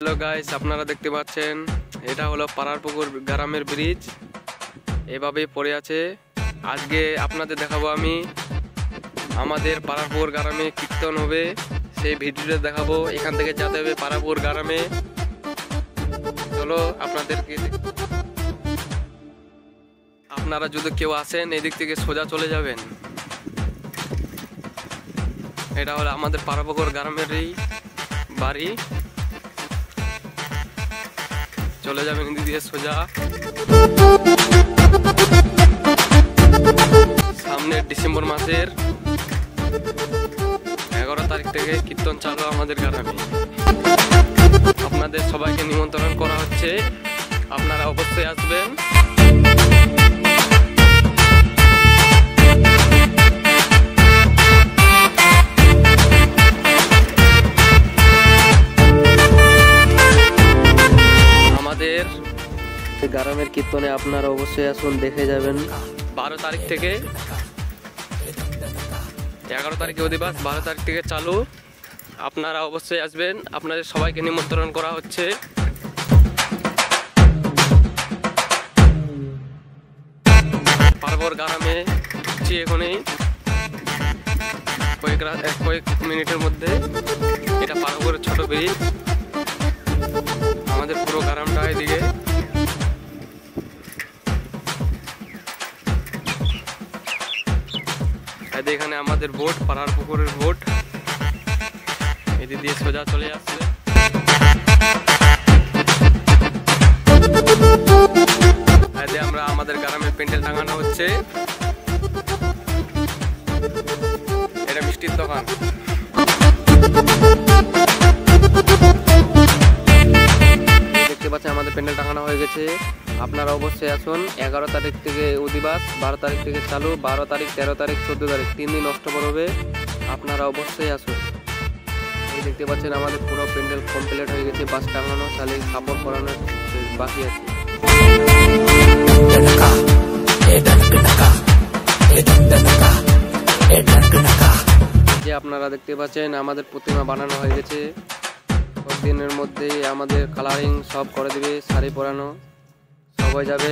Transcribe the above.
Hello guys, আপনারা দেখতে পাচ্ছেন এটা হলো পাড়ারপুকুর গ্রামের ব্রিজ। এভাবেই পড়ে আছে। আজকে আপনাদের দেখাবো আমি আমাদের পাড়ারপুকুর গ্রামে কীর্তন হবে, সেই ভিডিওটা দেখাবো। এখান থেকে যেতে হবে পাড়ারপুকুর গ্রামে। চলো আপনাদেরকে, আপনারা যদি কেউ আসেন এদিক থেকে সোজা চলে যাবেন। এটা হলো আমাদের পাড়ারপুকুর গ্রামেরই বাড়ি। চলে যাবেন এদিক দিয়ে সোজা। সামনে ডিসেম্বর মাসের 11 তারিখ থেকে কীর্তন চালু আমাদের গ্রামে। আপনাদের সবাইকে নিমন্ত্রণ করা হচ্ছে, আপনারা অবশ্যই আসবেন। আমাদের গ্রামের কীর্তনে আপনারা অবশ্যই আসুন, দেখে যাবেন। 12 তারিখ থেকে 11 তারিখে অধিবাস, 12 তারিখ থেকে চালু। আপনারা অবশ্যই আসবেন, আপনাদের সবাইকে নিমন্ত্রণ করা হচ্ছে। পাড়ারপুকুর গ্রামে এখনই কয়েক মিনিটের মধ্যে। এটা পাড়ারপুকুরের ছোট ব্রিজ। আমাদের পুরো গ্রামটা এদিকে। এখানে আমাদের বোট, পাড়ারপুকুরের বোট এদিক দিয়ে সোজা চলে আসছে। আমরা আমাদের গ্রামে প্যান্ডেল টাঙানো হচ্ছে। এটা মিষ্টির দোকান। দেখতে পাচ্ছেন আমাদের প্যান্ডেল টাঙানো হয়ে গেছে। আপনারা অবশ্যই আসুন। 11 তারিখ থেকে অধিবাস, 12 তারিখ থেকে চালু। 12 তারিখ, 13 তারিখ, 14 তারিখ 3 দিন অক্টোবর হবে। আপনারা অবশ্যই আসুন। এই দেখতে পাচ্ছেন আমাদের পুরো প্যান্ডেল কমপ্লিট হয়ে গেছে। বাস টাঙানো, খালি কাপড় পরানোর বাকি আছে। যে আপনারা দেখতে পাচ্ছেন আমাদের প্রতিমা বানানো হয়ে গেছে। দিনের মধ্যেই আমাদের কালারিং সব করে দিবে, শাড়ি পরানো সব হয়ে যাবে।